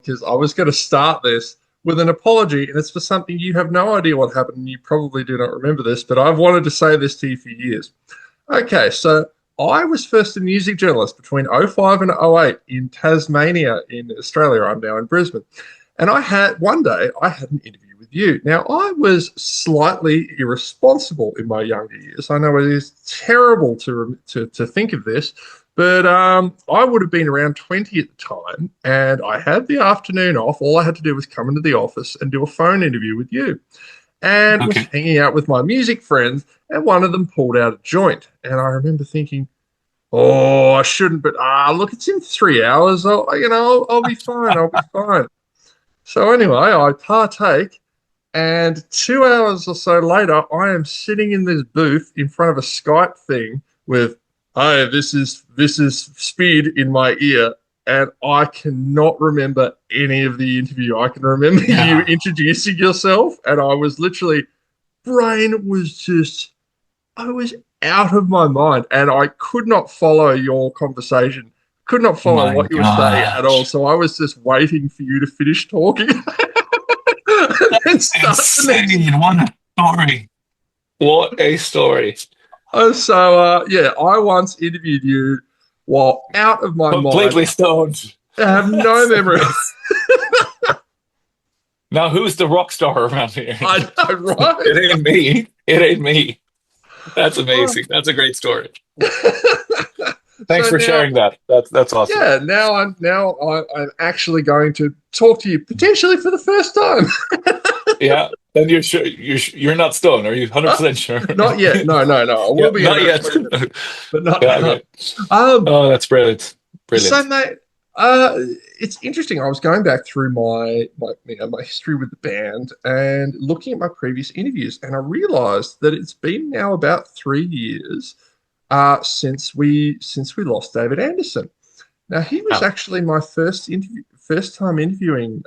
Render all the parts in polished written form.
because I was going to start this with an apology, and it's for something you have no idea what happened, and you probably do not remember this, but I've wanted to say this to you for years. Okay, so I was first a music journalist between '05 and '08 in Tasmania in Australia. I'm now in Brisbane. And one day I had an interview with you. Now, I was slightly irresponsible in my younger years. I know it is terrible to think of this, but I would have been around 20 at the time, and I had the afternoon off. All I had to do was come into the office and do a phone interview with you. And was hanging out with my music friends, and one of them pulled out a joint. And I remember thinking, oh, I shouldn't, but look, it's in 3 hours. I'll be fine. I'll be fine. So anyway, I partake, and 2 hours or so later, I am sitting in this booth in front of a Skype thing with, "Hi, this is Speed" in my ear, and I cannot remember any of the interview. I can remember you introducing yourself, and I was literally, I was out of my mind, and I could not follow your conversation. Could not follow what you were saying at all. So I was just waiting for you to finish talking. That's insane. What a story. What a story. I once interviewed you while out of my mind. Completely stoned. I have no memory. Now, who's the rock star around here? I know, right? It ain't me. It ain't me. That's amazing. That's a great story. Thanks for sharing that. That's awesome. Yeah, now I'm actually going to talk to you potentially for the first time. Yeah, and you're sure you're not stoned? Are you 100% sure? Not yet. No. I will be. Not yet. But not. Okay. Oh, that's brilliant. Brilliant. So, mate, it's interesting. I was going back through my history with the band and looking at my previous interviews, and I realised that it's been now about 3 years since we lost David Anderson. Now, he was actually my first time interviewing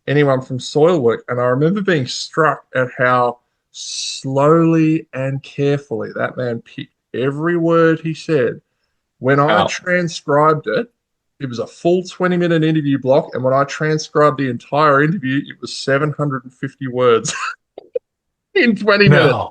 anyone from SOILWORK, and I remember being struck at how slowly and carefully that man picked every word he said. When I transcribed it, it was a full 20-minute interview block, and when I transcribed the entire interview, it was 750 words in 20 minutes.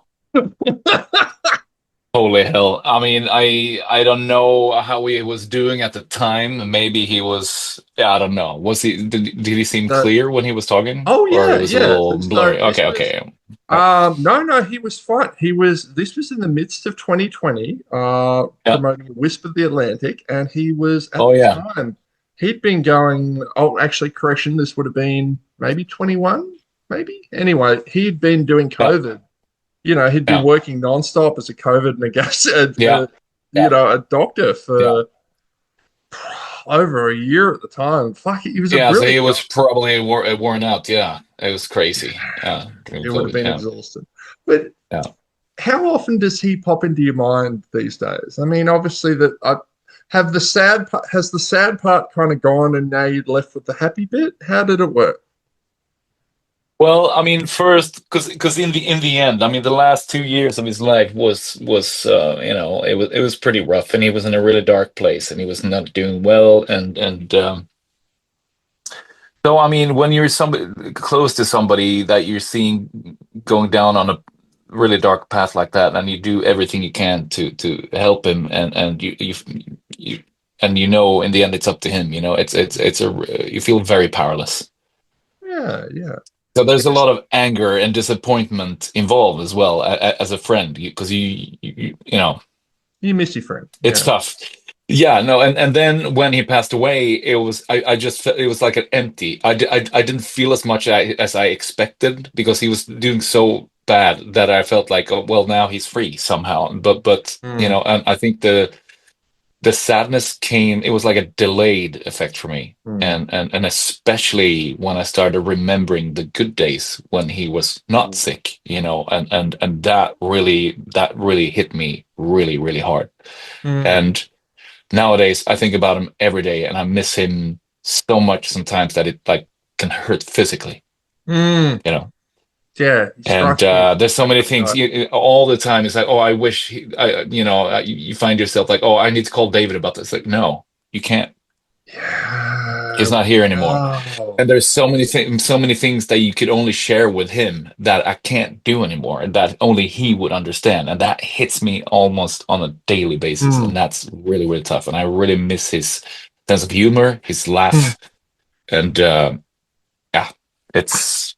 Holy hell. I mean, I don't know how he was doing at the time. Maybe he was, I don't know. Did he seem clear when he was talking? Oh, yeah. Or it was a little blurry? Okay. No, he was fine. This was in the midst of 2020, promoting Wisp of the Atlantic, and he was at the time. He'd been going, actually, correction, this would have been maybe 21, maybe? Anyway, he'd been doing COVID. He'd been working nonstop as a COVID a doctor for over a year at the time. Fuck, he was so he was probably worn out. Yeah, it was crazy. It would have been exhausted. But how often does he pop into your mind these days? I mean, obviously has the sad part kind of gone, and now you're left with the happy bit? How did it work? Well, I mean, first, because in the end, I mean, the last 2 years of his life was it was pretty rough, and he was in a really dark place, and he was not doing well, and so I mean, when you're close to somebody that you're seeing going down on a really dark path like that, and you do everything you can to help him, and you in the end it's up to him. You feel very powerless. Yeah. So there's a lot of anger and disappointment involved as well as a friend, because you miss your friend. It's tough. Yeah, no, and then when he passed away, it was I just felt it was like an empty. I didn't feel as much as I expected, because he was doing so bad that I felt like, oh, well, now he's free somehow. But and I think the sadness came, it was like a delayed effect for me. And especially when I started remembering the good days when he was not sick, and that really hit me really, really hard. And nowadays I think about him every day, and I miss him so much sometimes that it like can hurt physically. Yeah, and there's so many things all the time. It's like, oh, I wish you find yourself like, oh, I need to call David about this. Like, no, you can't. He's not here anymore. wow. And there's so many things that you could only share with him that I can't do anymore, and that only he would understand. And that hits me almost on a daily basis. Hmm. And that's really, really tough. And I really miss his sense of humor, his Hmm. laugh. And yeah, it's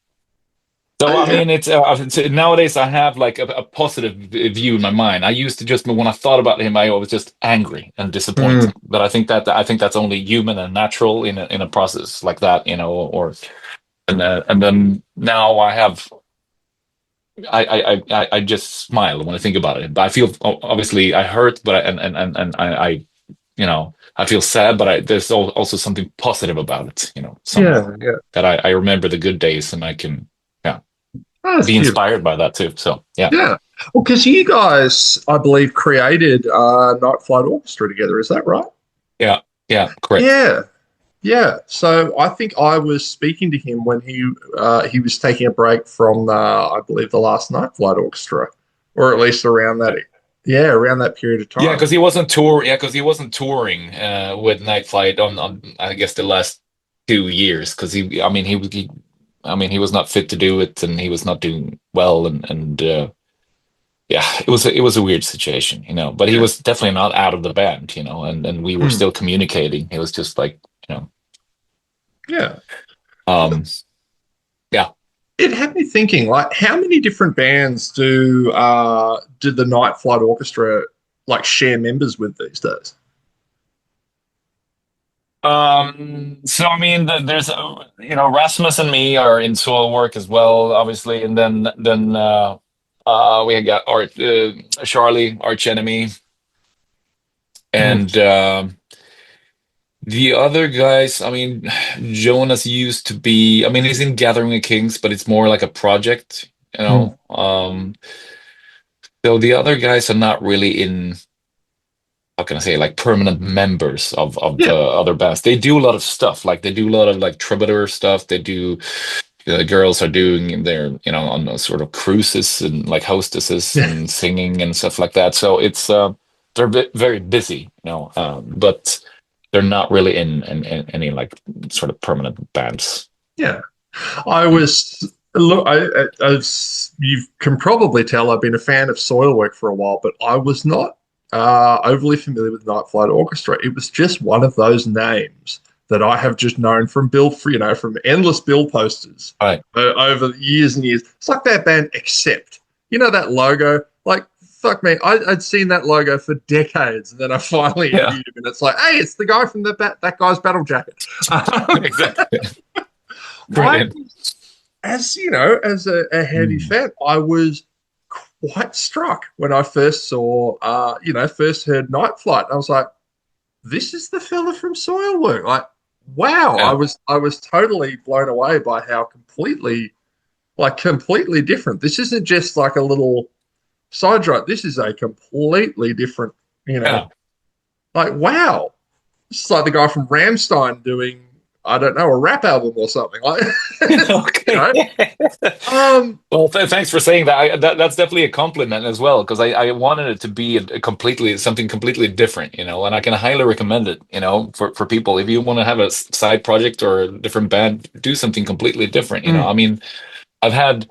so, I Yeah. mean, nowadays I have like a positive view in my mind. I used to just, when I thought about him, I was just angry and Hmm. disappointed. But I think that's only human and natural in a process like that, you know. Or and then now I just smile when I think about it. But I feel, obviously I hurt, but I you know, I feel sad, but there's also something positive about it, you know, Yeah. somehow, Yeah. that I remember the good days, and I can, yeah, That's be beautiful. inspired by that too. So yeah. Yeah. Well, because you guys, I believe, created Night Flight Orchestra together. Is that right? Yeah, yeah, correct. Yeah. Yeah. So I think I was speaking to him when he was taking a break from I believe the last Night Flight Orchestra, or at least around that. Yeah, around that period of Yeah, time. because he wasn't tour. Yeah, because he wasn't touring with Night Flight on I guess the last 2 years. Because I mean, I mean, he was not fit to do it, and he was not doing well, and yeah, it was a weird situation, you know. But he Yeah. was definitely not out of the band, you know, and we were Hmm. still communicating. It was just like, you know, Yeah. um, yeah. It had me thinking, like, how many different bands do the Night Flight Orchestra like share members with these days? So I mean, there's you know, Rasmus and me are in SOILWORK as well, obviously, and then we got Charlie, arch enemy, Hmm. and the other guys. I mean, Jonas used to be. I mean, he's in Gathering of Kings, but it's more like a project, you Hmm. know. So the other guys are not really in, how can I say, like permanent members of Yeah. other bands. They do a lot of stuff. Like they do a lot of like troubadour stuff. They do, the girls are doing their, you know, on those sort of cruises and like hostesses Yeah. and singing and stuff like that. So it's they're very busy, you know, but they're not really in any like sort of permanent bands. Yeah. I was look. As you can probably tell, I've been a fan of Soilwork for a while, but I was not overly familiar with Night Flight Orchestra. It was just one of those names that I have just known from from endless bill posters All right. over the years and years. It's like that band, except that logo. Like, fuck me, I'd seen that logo for decades, and then I finally Yeah. interviewed him, and it's like, hey, it's the guy from that guy's battle jacket. Exactly. I Brilliant. as as a heavy Mm. fan, I was quite struck when I first saw, first heard Night Flight. I was like, this is the fella from Soilwork. Like, wow, Yeah. I was totally blown away by how completely different. This isn't just like a little side drive. This is a completely different, you know, Yeah. like, wow. It's like the guy from Ramstein doing, I don't know, a rap album or something. Like, you Okay. know, um, Well, thanks for saying that. That's definitely a compliment as well, because I wanted it to be a completely, something completely different, you know, and I can highly recommend it, you know, for people. If you want to have a side project or a different band, do something completely different, you know. I mm, mean, I've had,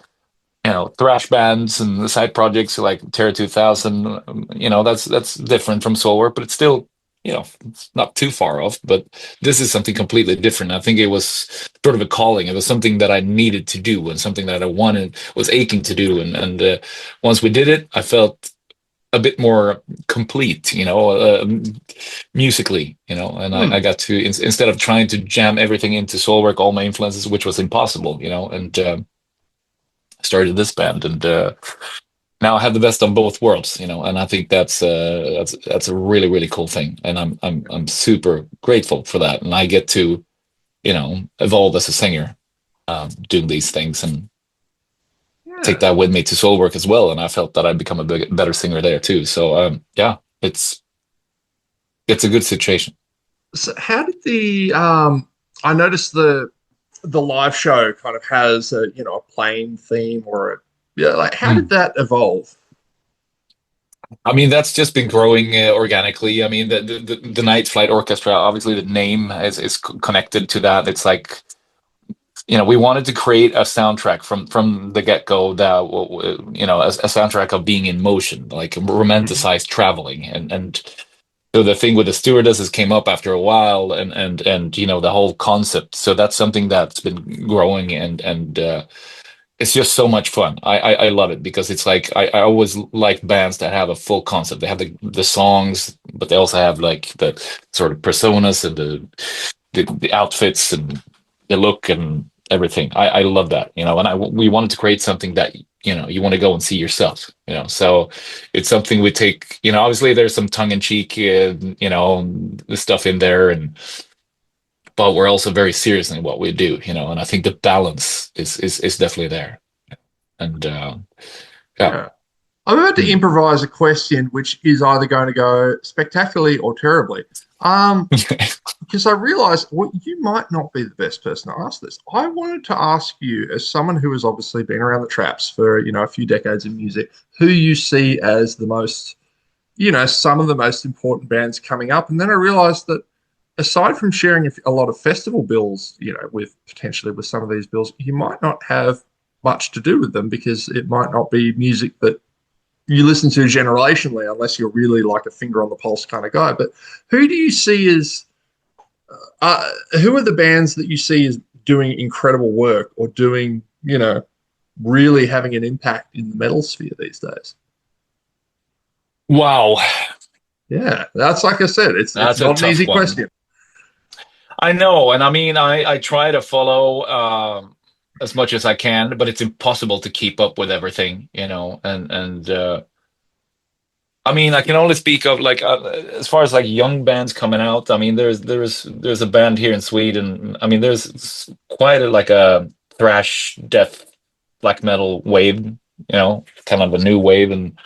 you know, thrash bands and side projects like Terror 2000, you know, that's different from soul work, but it's still, you know, it's not too far off. But this is something completely different. I think it was sort of a calling. It was something that I needed to do, and something that I wanted, was aching to do. And once we did it, I felt a bit more complete, you know, musically, you know, and I mm, got to, instead of trying to jam everything into soul work, all my influences, which was impossible, you know, and started this band, and now I have the best of both worlds, you know, and I think that's a really, really cool thing, and I'm super grateful for that, and I get to, you know, evolve as a singer, doing these things, and take yeah. that with me to soul work as well, and I felt that I'd become a better singer there too. So yeah, it's a good situation. So how did I noticed the live show kind of has a plane theme or a, yeah, like how did Mm. that evolve? I mean, that's just been growing organically. I mean, the Night Flight Orchestra, obviously the name is connected to that. It's like, we wanted to create a soundtrack from the get-go that, a soundtrack of being in motion, like Mhm. romanticized traveling. And so the thing with the stewardesses came up after a while, and the whole concept. So that's something that's been growing, and it's just so much fun. I love it because it's like I always like bands that have a full concept. They have the songs, but they also have like the sort of personas and the outfits and the look and everything. I love that, and we wanted to create something that you want to go and see yourself, so it's something we take, obviously there's some tongue-in-cheek stuff in there, but we're also very serious in what we do, and I think the balance is definitely there. And yeah. Yeah. I'm about to Mm. improvise a question which is either going to go spectacularly or terribly. Because I realize, well, you might not be the best person to ask this. I wanted to ask you, as someone who has obviously been around the traps for, a few decades in music, who you see as the most, some of the most important bands coming up. And then I realized that aside from sharing a lot of festival bills, with potentially with some of these bills, you might not have much to do with them because it might not be music that you listen to generationally unless you're really like a finger on the pulse kind of guy. But who do you see as who are the bands that you see as doing incredible work or doing, really having an impact in the metal sphere these days? Wow, Yeah, that's like I said, it's that's a not an tough easy one. question. I know, and I mean, I try to follow as much as I can, but it's impossible to keep up with everything, and I mean, I can only speak of like as far as like young bands coming out. I mean, there's a band here in Sweden. I mean, there's quite like a thrash, death, black metal wave, kind of a new wave, and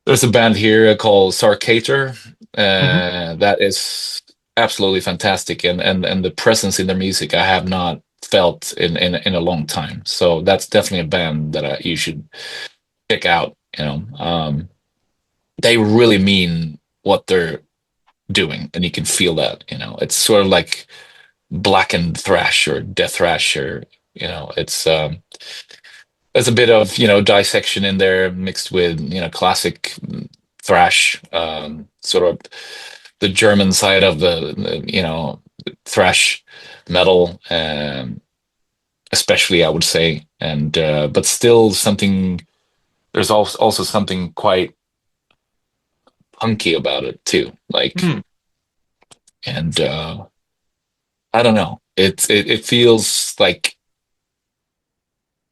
there's a band here called Sarcator Hmm. that is absolutely fantastic, and the presence in their music I have not felt in a long time. So that's definitely a band that you should check out. They really mean what they're doing, and you can feel that. It's sort of like blackened thrash or death thrash, or it's there's a bit of dissection in there mixed with classic thrash, sort of the German side of the thrash metal, especially I would say, and but still something. There's also something quite punky about it too, like, Hmm. and I don't know. It feels like,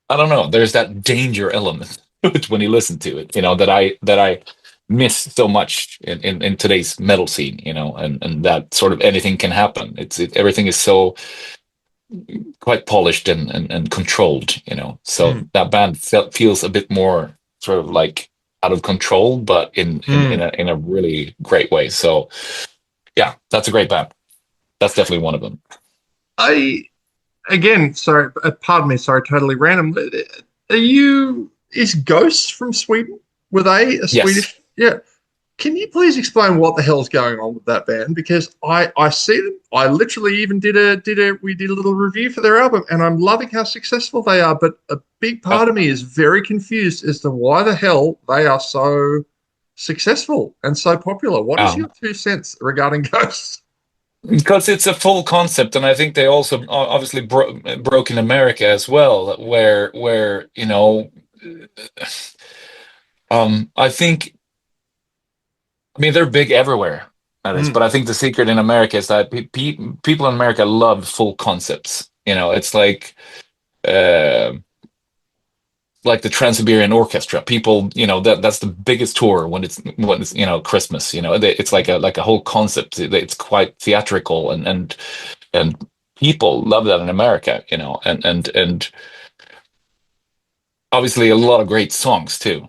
I don't know. There's that danger element when you listen to it, that I miss so much in today's metal scene, and that sort of anything can happen. Everything is so quite polished and controlled, So Hmm. that band feels a bit more sort of like out of control, but Hmm. in a really great way. So yeah, that's a great band. That's definitely one of them. I again, sorry, pardon me, sorry, totally random. Are you is Ghosts from Sweden? Were they a Yes. Swedish? Yeah. Can you please explain what the hell's going on with that band? Because I see them. I literally even we did a little review for their album, and I'm loving how successful they are. But a big Uh, part of me is very confused as to why the hell they are so successful and so popular. What is your um, 2 cents regarding Ghosts? because it's a full concept, and I think they also obviously broke in America as well, where I think, I mean, they're big everywhere, that is, Mm, but I think the secret in America is that people in America love full concepts. It's uh, like the Trans-Siberian Orchestra. People, that's the biggest tour when it's Christmas. It's like a whole concept. It's quite theatrical, and people love that in America. And obviously a lot of great songs too.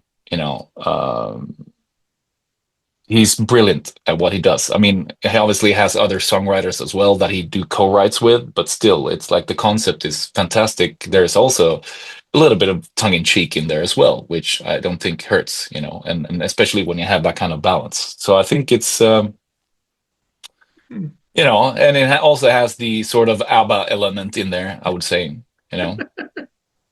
He's brilliant at what he does. I mean, he obviously has other songwriters as well that he do co-writes with, but still, it's like the concept is fantastic. There's also a little bit of tongue in cheek in there as well, which I don't think hurts, you know, and especially when you have that kind of balance. So I think it's, you know, and it also has the sort of ABBA element in there, I would say, you know,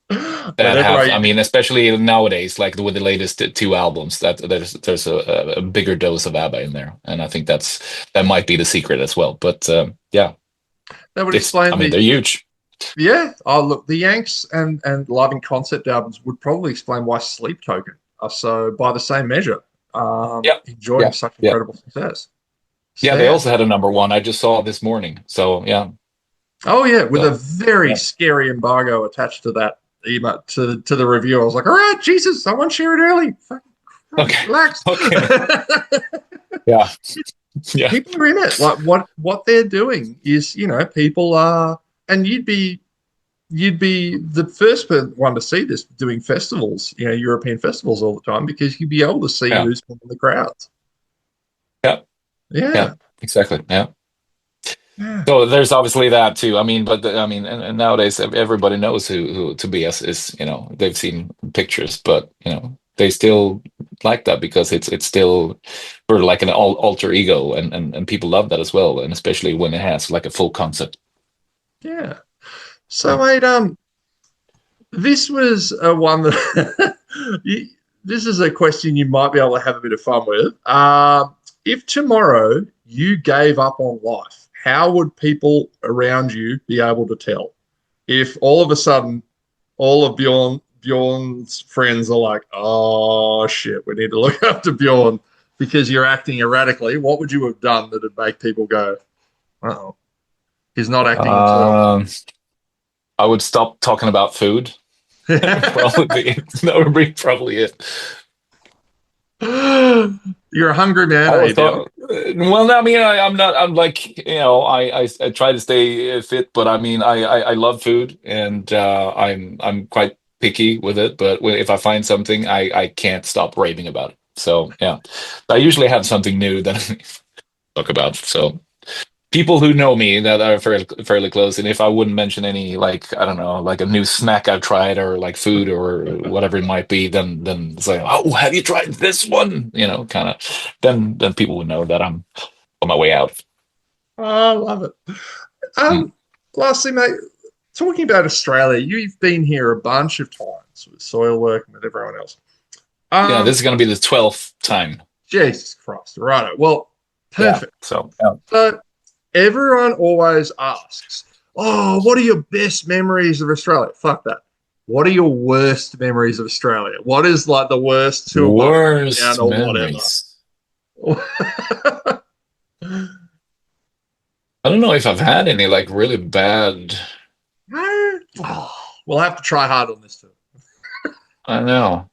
that Whenever have, I I mean, especially nowadays, like with the latest two albums, that there's a bigger dose of ABBA in there, and I think that might be the secret as well. But yeah, that would it's, explain I mean, they're huge. yeah. Oh, look, the Yanks and live in concept albums would probably explain why Sleep Token are so, by the same measure, Yeah, enjoying yeah, such yeah, incredible success. yeah. They Sad. also had a number one. I just saw it this morning. So yeah, Oh yeah, with a so very yeah. scary embargo attached to that email to the review. I was like, all right, Jesus, someone share it early. Fucking Christ, Okay, relax. okay, yeah, yeah, People are in it. Like what they're doing is, you know, people are, and you'd be the first one to see this doing festivals, you know, European festivals all the time, because you'd be able to see yeah, who's in the crowds. yeah, Yeah. yeah. Exactly. Yeah. Yeah. So there's obviously that too. I mean, but I mean, and nowadays everybody knows who Tobias is. You know, they've seen pictures, but you know, they still like that because it's still sort of like an alter ego, and people love that as well, and especially when it has like a full concept. Yeah. So, mate, this was one that this is a question you might be able to have a bit of fun with. If tomorrow you gave up on life, how would people around you be able to tell? If all of a sudden all of Bjorn's friends are like, "Oh shit, we need to look after Bjorn because you're acting erratically," what would you have done that'd make people go, "Uh-oh, he's not acting himself"? Um, I would stop talking about food. Probably that would be probably it. You're a hungry man, I are was you, Bjorn? thought, well, I mean, I'm not, I'm like, you know, I try to stay fit, but I mean, I love food and I'm quite picky with it, but if I find something, I can't stop raving about it. So yeah, I usually have something new that I talk about. So people who know me that are fairly close, and if I wouldn't mention any, like, I don't know, like a new snack I've tried or like food or whatever it might be, then it's like, oh, have you tried this one? You know, kind of. Then people would know that I'm on my way out. Oh, I love it. Mm. Um, Lastly, mate, talking about Australia, you've been here a bunch of times with SOILWORK and with everyone else. Yeah, Um, this is going to be the 12th time. Jesus Christ, right? Well, Yeah. perfect. So yeah. So everyone always asks, "Oh, what are your best memories of Australia?" Fuck that. What are your worst memories of Australia? What is like the worst tour bus down Worst or whatever? memories. I don't know if I've had any like really bad. Oh, we'll have to try hard on this too. I don't know.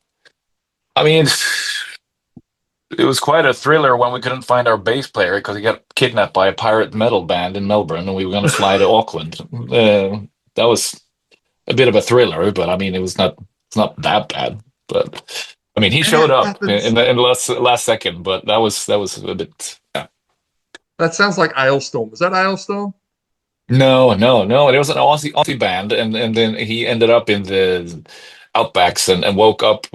I mean, it was quite a thriller when we couldn't find our bass player because he got kidnapped by a pirate metal band in Melbourne, and we were going to fly to Auckland. That was a bit of a thriller, but I mean, it's not that bad. But I mean, he And showed that up happens. in the last second, but that was a bit. Yeah. That sounds like Ailstorm. Was that Ailstorm? No, no, no. It was an Aussie band, and then he ended up in the outbacks and woke up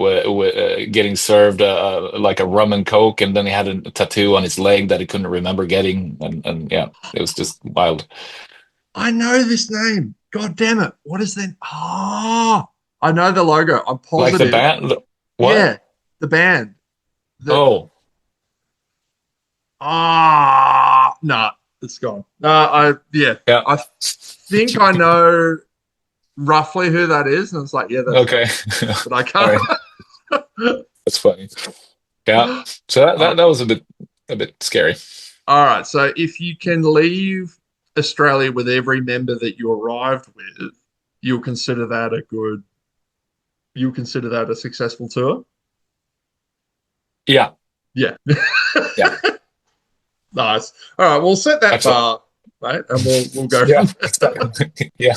getting served like a rum and coke, and then he had a tattoo on his leg that he couldn't remember getting, and yeah, it was just wild. I know this name. God damn it. What is that? Oh, I know the logo. I'm Like the positive. band, what? Yeah, the band. The Oh, no, it's gone. I yeah, yeah. I think I know roughly who that is, and it's like, yeah, that's right. Okay. But I All right, can't. that's funny. Yeah. So Uh, that was a bit scary. all right. So if you can leave Australia with every member that you arrived with, you'll consider that a good. You'll consider that a successful tour. Yeah, Yeah. yeah. Nice. All right, we'll set that Excellent. bar, mate, and we'll go Yeah. from there. Yeah.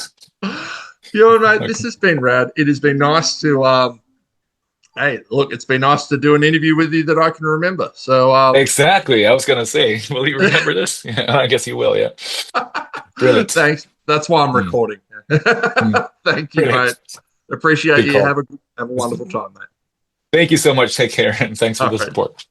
You know, mate, this Okay. has been rad. It has been nice to hey, look, it's been nice to do an interview with you that I can remember. So Exactly. I was gonna say, will you remember this? Yeah, I guess you will. Yeah. Brilliant. thanks. That's why I'm Mm, recording. mm. Thank you, mate. Brilliant. Appreciate Good you. call. Have a wonderful time, mate. Thank you so much. Take care, and thanks for All the right. support.